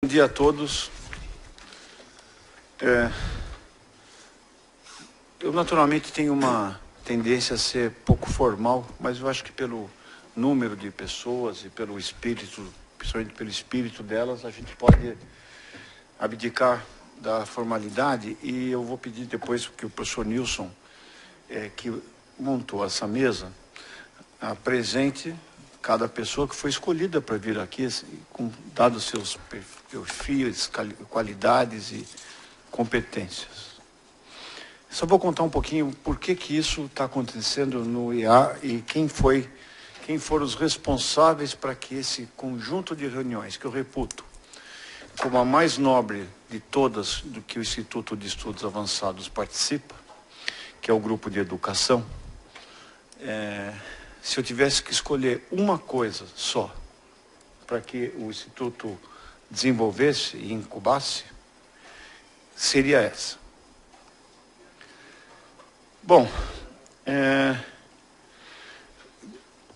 Bom dia a todos. Eu naturalmente tenho uma tendência a ser pouco formal, mas eu acho que pelo número de pessoas e pelo espírito, principalmente pelo espírito delas, a gente pode abdicar da formalidade, e eu vou pedir depois que o professor Nilson, que montou essa mesa, apresente cada pessoa que foi escolhida para vir aqui, com dados seus perfis, qualidades e competências. Só vou contar um pouquinho por que isso está acontecendo no IA e quem foram os responsáveis para que esse conjunto de reuniões, que eu reputo como a mais nobre de todas do que o Instituto de Estudos Avançados participa, que é o grupo de educação, se eu tivesse que escolher uma coisa só para que o Instituto desenvolvesse e incubasse, seria essa. Bom,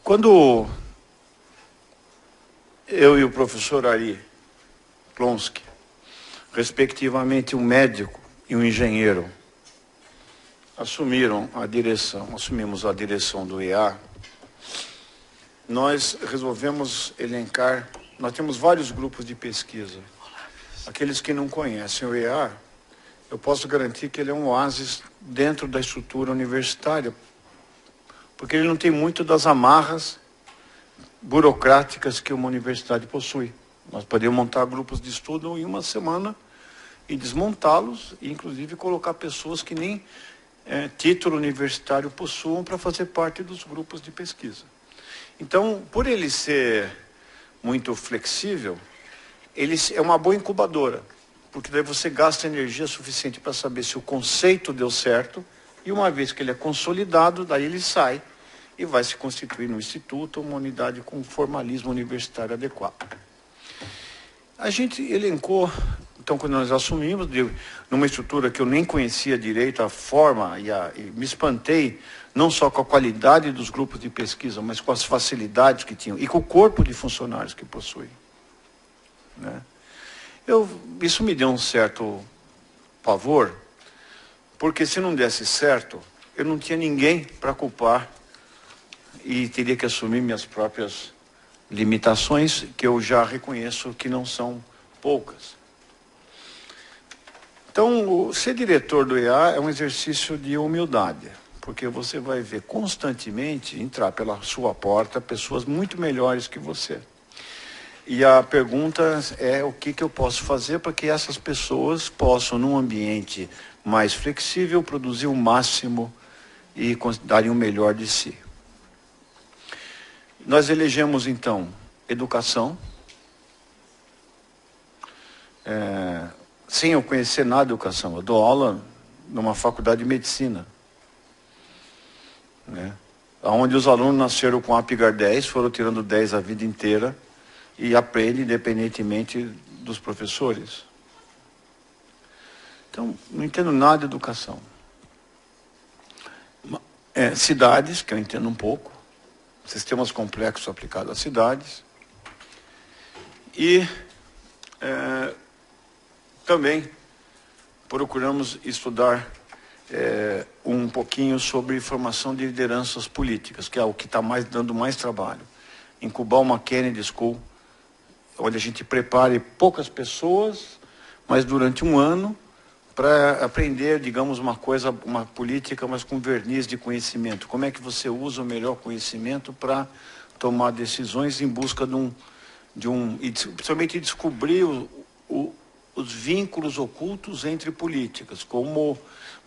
quando eu e o professor Ari Plonsky, respectivamente um médico e um engenheiro, assumimos a direção do IA, nós resolvemos elencar, nós temos vários grupos de pesquisa. Aqueles que não conhecem o IA, eu posso garantir que ele é um oásis dentro da estrutura universitária, porque ele não tem muito das amarras burocráticas que uma universidade possui. Nós podemos montar grupos de estudo em uma semana e desmontá-los, e inclusive colocar pessoas que nem título universitário possuam para fazer parte dos grupos de pesquisa. Então, por ele ser muito flexível, ele é uma boa incubadora, porque daí você gasta energia suficiente para saber se o conceito deu certo, e uma vez que ele é consolidado, daí ele sai e vai se constituir no instituto, uma unidade com formalismo universitário adequado. A gente elencou, então, quando nós assumimos, numa estrutura que eu nem conhecia direito a forma, e me espantei, não só com a qualidade dos grupos de pesquisa, mas com as facilidades que tinham, e com o corpo de funcionários que possuem, né? Isso me deu um certo pavor, porque se não desse certo, eu não tinha ninguém para culpar, e teria que assumir minhas próprias limitações, que eu já reconheço que não são poucas. Então, ser diretor do IA é um exercício de humildade, porque você vai ver constantemente entrar pela sua porta pessoas muito melhores que você. E a pergunta é o que eu posso fazer para que essas pessoas possam, num ambiente mais flexível, produzir o máximo e darem o melhor de si. Nós elegemos, então, educação, sem eu conhecer nada de educação. Eu dou aula numa faculdade de medicina, né, onde os alunos nasceram com APGAR 10, foram tirando 10 a vida inteira e aprendem independentemente dos professores. Então, não entendo nada de educação. Cidades, que eu entendo um pouco, sistemas complexos aplicados às cidades, e também procuramos estudar um pouquinho sobre formação de lideranças políticas, que é o que está dando mais trabalho. Incubar uma Kennedy School, onde a gente prepare poucas pessoas, mas durante um ano, para aprender, digamos, uma política, mas com verniz de conhecimento. Como é que você usa o melhor conhecimento para tomar decisões em busca e principalmente descobrir os vínculos ocultos entre políticas, como,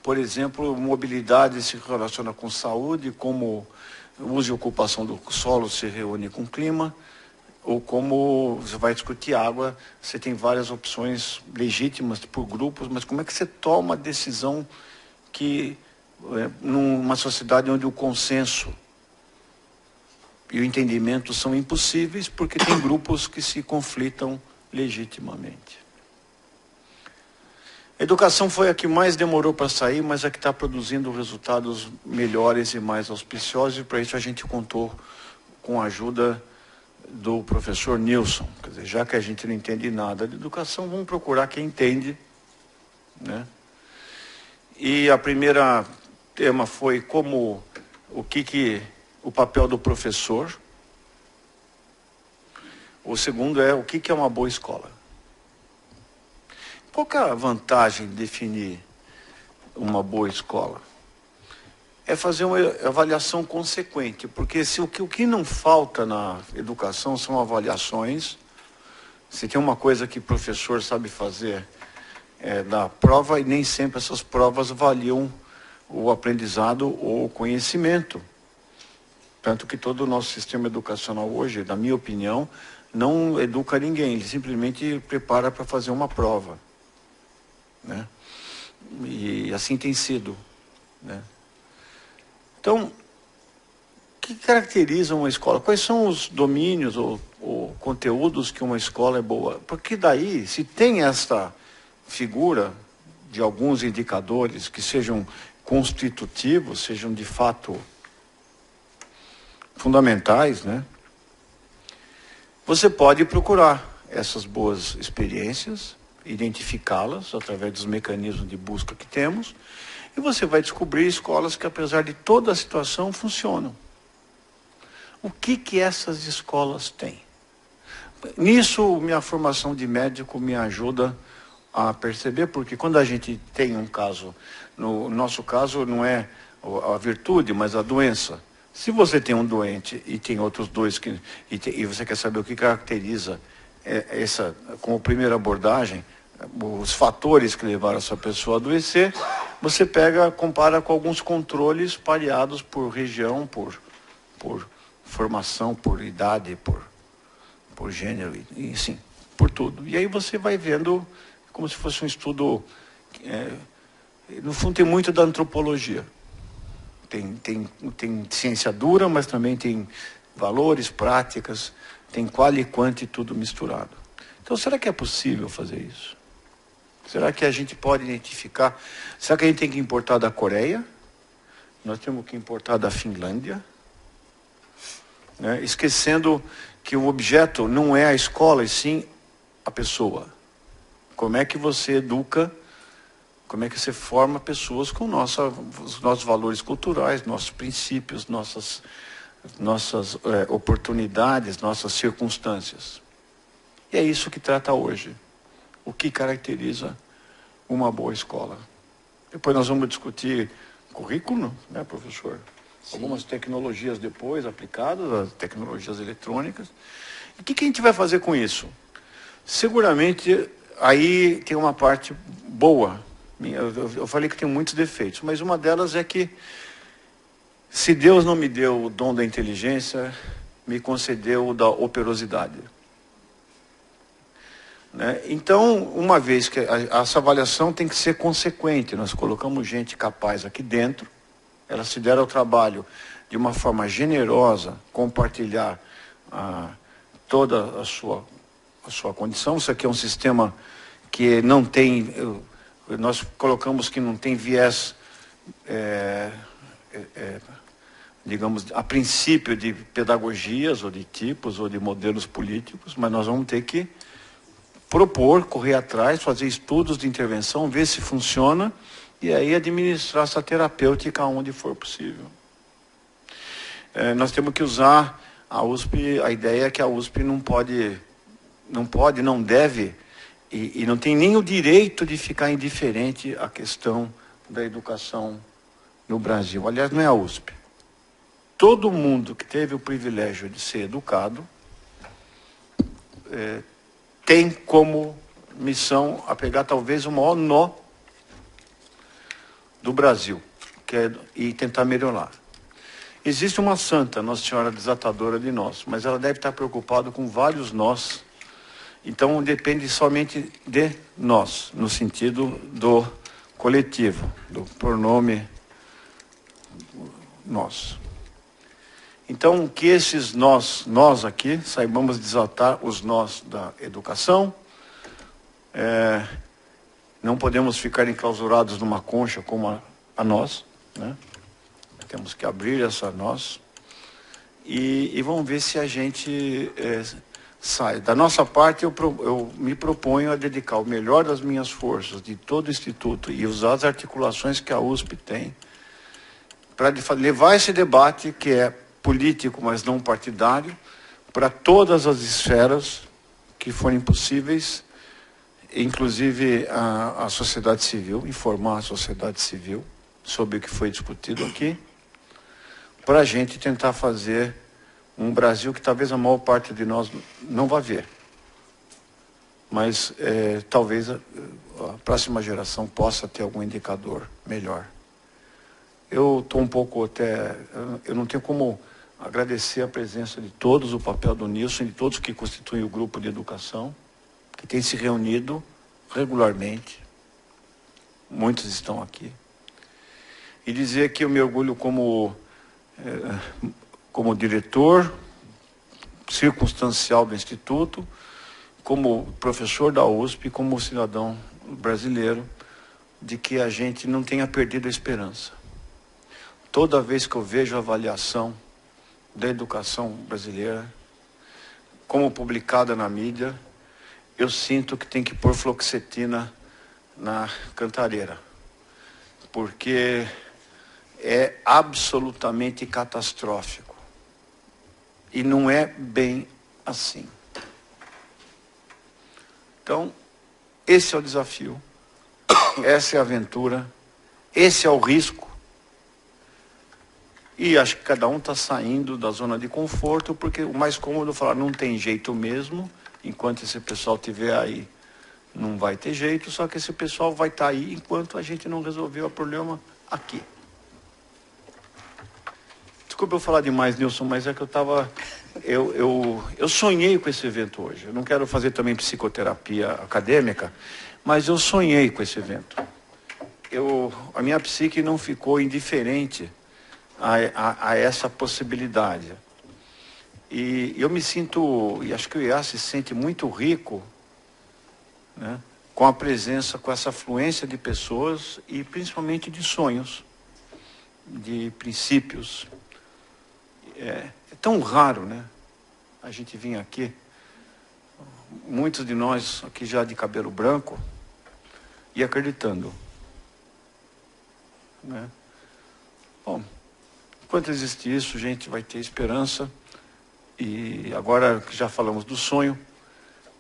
por exemplo, mobilidade se relaciona com saúde, como uso e ocupação do solo se reúne com clima, ou como você vai discutir água, você tem várias opções legítimas por grupos, mas como é que você toma a decisão numa sociedade onde o consenso e o entendimento são impossíveis, porque tem grupos que se conflitam legitimamente. A educação foi a que mais demorou para sair, mas a que está produzindo resultados melhores e mais auspiciosos, e para isso a gente contou com a ajuda do professor Nilson. Quer dizer, já que a gente não entende nada de educação, vamos procurar quem entende, né? E a primeira tema foi o papel do professor. O segundo é o que é uma boa escola. Qual que é a vantagem de definir uma boa escola? É fazer uma avaliação consequente, porque o que não falta na educação são avaliações. Se tem uma coisa que o professor sabe fazer, é dar prova, e nem sempre essas provas avaliam o aprendizado ou o conhecimento. Tanto que todo o nosso sistema educacional hoje, na minha opinião, não educa ninguém, ele simplesmente prepara para fazer uma prova, né? E assim tem sido, né? Então, o que caracteriza uma escola? Quais são os domínios ou conteúdos que uma escola é boa? Porque daí, se tem esta figura de alguns indicadores que sejam constitutivos, sejam de fato fundamentais, né? Você pode procurar essas boas experiências, identificá-las através dos mecanismos de busca que temos, e você vai descobrir escolas que, apesar de toda a situação, funcionam. O que essas escolas têm? Nisso, minha formação de médico me ajuda a perceber, porque quando a gente tem um caso, no nosso caso não é a virtude, mas a doença. Se você tem um doente e tem outros dois, e você quer saber o que caracteriza essa, como primeira abordagem, os fatores que levaram essa pessoa a adoecer, você compara com alguns controles pareados por região, por formação, por idade, por gênero, e sim, por tudo. E aí você vai vendo como se fosse um estudo, no fundo tem muito da antropologia. Tem ciência dura, mas também tem valores, práticas, tem qual e quanto e tudo misturado. Então, será que é possível fazer isso? Será que a gente pode identificar? Será que a gente tem que importar da Coreia? Nós temos que importar da Finlândia? Né? Esquecendo que o objeto não é a escola, e sim a pessoa. Como é que você educa, como é que você forma pessoas com os nossos valores culturais, nossos princípios, nossas oportunidades, nossas circunstâncias. E é isso que trata hoje. O que caracteriza uma boa escola. Depois nós vamos discutir currículo, né, professor? Sim. Algumas tecnologias depois aplicadas, as tecnologias eletrônicas. E o que a gente vai fazer com isso? Seguramente, aí tem uma parte boa. Eu falei que tem muitos defeitos, mas uma delas é que, se Deus não me deu o dom da inteligência, me concedeu o da operosidade. Né? Então, uma vez que essa avaliação tem que ser consequente, nós colocamos gente capaz aqui dentro, ela se der ao trabalho de uma forma generosa, compartilhar toda a sua condição. Isso aqui é um sistema que não tem, nós colocamos que não tem viés, digamos, a princípio de pedagogias, ou de tipos, ou de modelos políticos, mas nós vamos ter que propor, correr atrás, fazer estudos de intervenção, ver se funciona, e aí administrar essa terapêutica onde for possível. Nós temos que usar a USP, a ideia é que a USP não deve, e não tem nem o direito de ficar indiferente à questão da educação no Brasil. Aliás, não é a USP. Todo mundo que teve o privilégio de ser educado tem como missão a pegar talvez o maior nó do Brasil, e tentar melhorar. Existe uma santa, Nossa Senhora Desatadora de Nós, mas ela deve estar preocupada com vários nós. Então depende somente de nós, no sentido do coletivo, do pronome nós. Então, que esses nós aqui, saibamos desatar os nós da educação. Não podemos ficar enclausurados numa concha como a nós, né? Temos que abrir essa nós e vamos ver se a gente sai. Da nossa parte, eu me proponho a dedicar o melhor das minhas forças, de todo o Instituto, e usar as articulações que a USP tem, para levar esse debate, que é político, mas não partidário, para todas as esferas que forem possíveis, inclusive a sociedade civil, informar a sociedade civil sobre o que foi discutido aqui, para a gente tentar fazer um Brasil que talvez a maior parte de nós não vá ver. Mas talvez a próxima geração possa ter algum indicador melhor. Eu estou um pouco até... Eu não tenho como agradecer a presença de todos, o papel do Nilson, de todos que constituem o grupo de educação, que tem se reunido regularmente. Muitos estão aqui. E dizer que eu me orgulho como diretor circunstancial do Instituto, como professor da USP, como cidadão brasileiro, de que a gente não tenha perdido a esperança. Toda vez que eu vejo a avaliação da educação brasileira, como publicada na mídia, eu sinto que tem que pôr fluoxetina na cantareira, porque é absolutamente catastrófico. E não é bem assim. Então, esse é o desafio, essa é a aventura, esse é o risco. E acho que cada um está saindo da zona de conforto, porque o mais cômodo é falar, não tem jeito mesmo, enquanto esse pessoal estiver aí, não vai ter jeito, só que esse pessoal vai estar aí enquanto a gente não resolveu o problema aqui. Desculpa eu falar demais, Nilson, mas é que eu estava... Eu sonhei com esse evento hoje. Eu não quero fazer também psicoterapia acadêmica, mas eu sonhei com esse evento. A minha psique não ficou indiferente a essa possibilidade. E eu me sinto, e acho que o IEA se sente muito rico, né, com a presença, com essa afluência de pessoas e principalmente de sonhos, de princípios. É tão raro, né? A gente vir aqui, muitos de nós aqui já de cabelo branco, e acreditando, né? Bom, enquanto existir isso, a gente vai ter esperança. E agora que já falamos do sonho,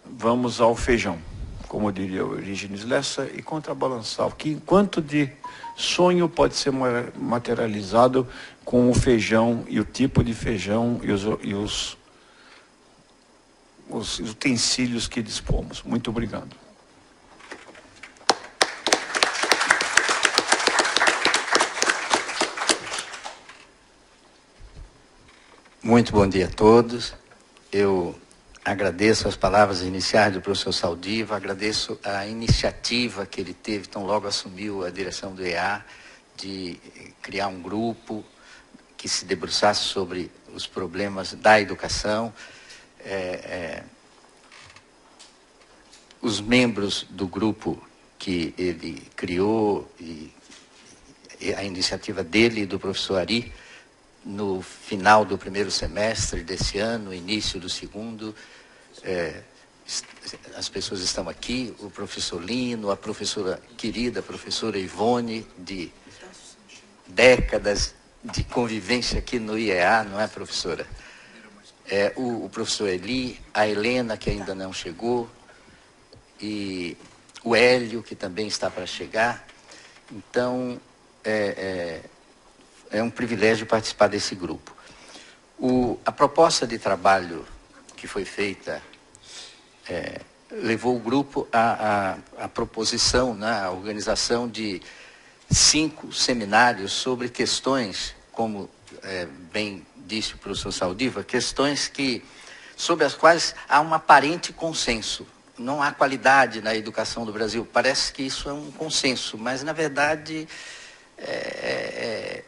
vamos ao feijão, como diria o Eurígenes Lessa, e contrabalançar o que, enquanto de sonho pode ser materializado com o feijão e o tipo de feijão e os utensílios que dispomos. Muito obrigado. Muito bom dia a todos. Eu agradeço as palavras iniciais do professor Saldiva, agradeço a iniciativa que ele teve, tão logo assumiu a direção do EA, de criar um grupo que se debruçasse sobre os problemas da educação. Os membros do grupo que ele criou, e a iniciativa dele e do professor Ari, no final do primeiro semestre desse ano, início do segundo, as pessoas estão aqui, o professor Lino, a professora querida, a professora Ivone, de décadas de convivência aqui no IEA, não é, professora? O professor Eli, a Helena, que ainda não chegou, e o Hélio, que também está para chegar. Então, é um privilégio participar desse grupo. A proposta de trabalho que foi feita levou o grupo à proposição, né, à organização de 5 seminários sobre questões, como bem disse o professor Saldiva, questões sobre as quais há um aparente consenso. Não há qualidade na educação do Brasil. Parece que isso é um consenso, mas, na verdade, é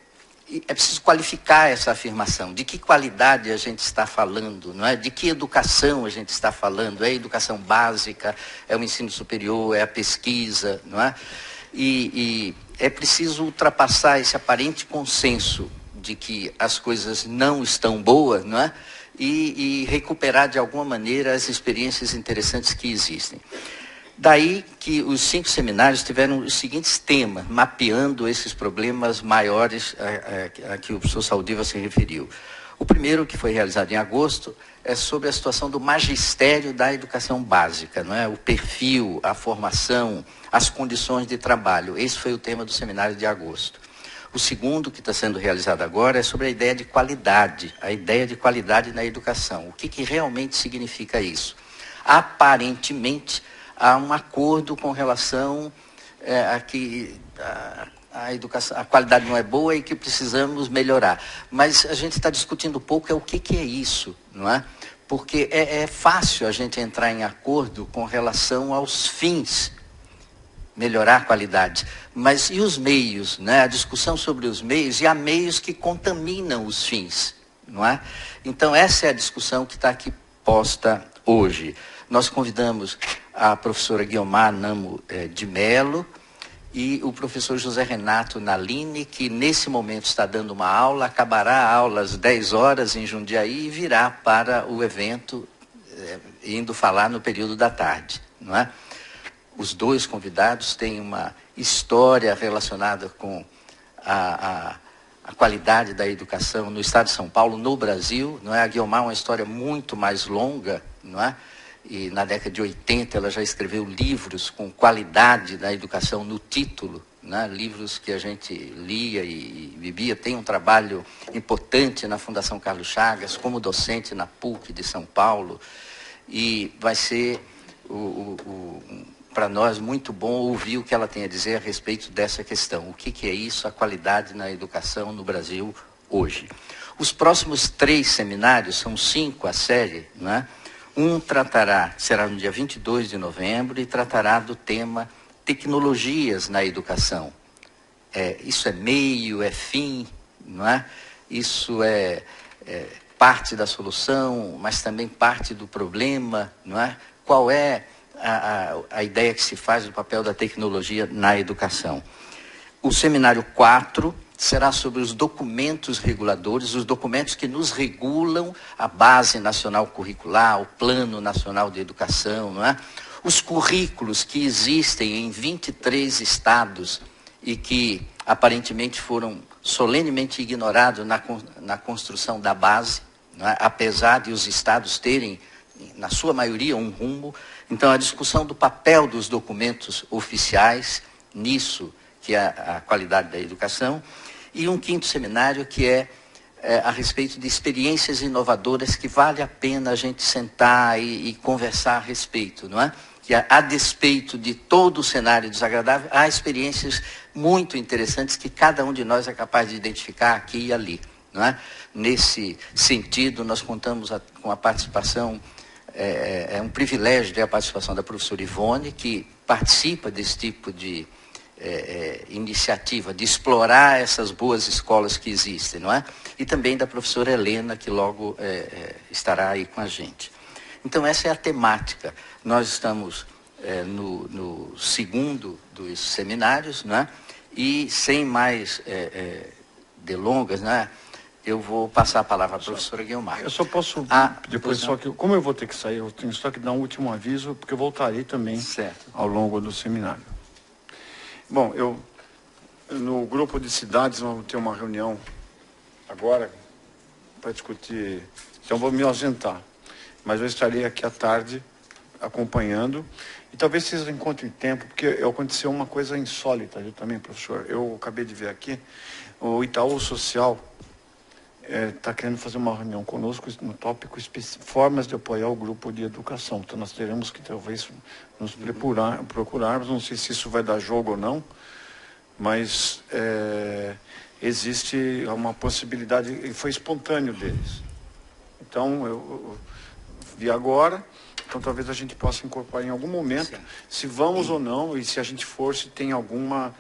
preciso qualificar essa afirmação. De que qualidade a gente está falando, não é? De que educação a gente está falando? É a educação básica? É o ensino superior? É a pesquisa? Não é? E é preciso ultrapassar esse aparente consenso de que as coisas não estão boas, não é? E recuperar de alguma maneira as experiências interessantes que existem. Daí que os 5 seminários tiveram os seguintes temas, mapeando esses problemas maiores a que o professor Saldiva se referiu. O primeiro, que foi realizado em agosto, é sobre a situação do magistério da educação básica, não é? O perfil, a formação, as condições de trabalho. Esse foi o tema do seminário de agosto. O segundo, que está sendo realizado agora, é sobre a ideia de qualidade na educação. O que realmente significa isso? Aparentemente, há um acordo com relação a que a educação, a qualidade não é boa e que precisamos melhorar. Mas a gente está discutindo um pouco o que é isso, não é? Porque é fácil a gente entrar em acordo com relação aos fins, melhorar a qualidade. Mas e os meios, né? A discussão sobre os meios, e há meios que contaminam os fins, não é? Então essa é a discussão que está aqui posta hoje. Nós convidamos a professora Guiomar Namo de Mello e o professor José Renato Nalini, que nesse momento está dando uma aula, acabará a aula às 10 horas em Jundiaí e virá para o evento, indo falar no período da tarde, não é? Os 2 convidados têm uma história relacionada com a qualidade da educação no estado de São Paulo, no Brasil, não é? A Guiomar é uma história muito mais longa, não é? E na década de 80 ela já escreveu livros com qualidade da educação no título, né? Livros que a gente lia e bebia. Tem um trabalho importante na Fundação Carlos Chagas, como docente na PUC de São Paulo, e vai ser para nós muito bom ouvir o que ela tem a dizer a respeito dessa questão. O que é isso, a qualidade na educação no Brasil hoje. Os próximos 3 seminários, são 5 a série, né? Um será no dia 22 de novembro, e tratará do tema tecnologias na educação. Isso é meio, é fim, não é? Isso é parte da solução, mas também parte do problema, não é? Qual é a ideia que se faz do papel da tecnologia na educação? O seminário 4 será sobre os documentos reguladores, os documentos que nos regulam a Base Nacional Curricular, o Plano Nacional de Educação, não é? Os currículos que existem em 23 estados e que aparentemente foram solenemente ignorados na construção da base, não é? Apesar de os estados terem, na sua maioria, um rumo. Então, a discussão do papel dos documentos oficiais nisso, que é a qualidade da educação. E um 5º seminário que é a respeito de experiências inovadoras que vale a pena a gente sentar e conversar a respeito, não é? Que a despeito de todo o cenário desagradável, há experiências muito interessantes que cada um de nós é capaz de identificar aqui e ali, não é? Nesse sentido, nós contamos com a participação, é um privilégio ter a participação da professora Ivone, que participa desse tipo de iniciativa de explorar essas boas escolas que existem, não é? E também da professora Helena, que logo estará aí com a gente. Então, essa é a temática. Nós estamos no 2º dos seminários, não é? E sem mais delongas, não é? Eu vou passar a palavra à professora Guiomar. Eu só posso, depois, só que, como eu vou ter que sair, eu tenho só que dar um último aviso, porque eu voltarei também ao longo do seminário. Bom, no grupo de cidades, nós vamos ter uma reunião agora para discutir, então vou me ausentar, mas eu estarei aqui à tarde acompanhando, e talvez vocês encontrem tempo, porque aconteceu uma coisa insólita, eu também, professor, eu acabei de ver aqui, o Itaú Social está querendo fazer uma reunião conosco no tópico formas de apoiar o grupo de educação. Então nós teremos que talvez nos procurarmos, não sei se isso vai dar jogo ou não, mas existe uma possibilidade, e foi espontâneo deles. Então eu vi agora, então talvez a gente possa incorporar em algum momento, se vamos ou não, e se a gente for, se tem alguma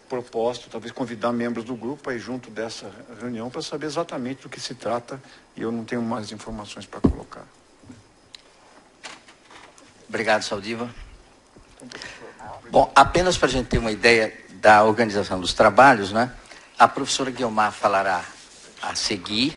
proposta, talvez convidar membros do grupo aí junto dessa reunião para saber exatamente do que se trata, e eu não tenho mais informações para colocar. Obrigado, Saldiva. Bom, apenas para a gente ter uma ideia da organização dos trabalhos, né? A professora Guiomar falará a seguir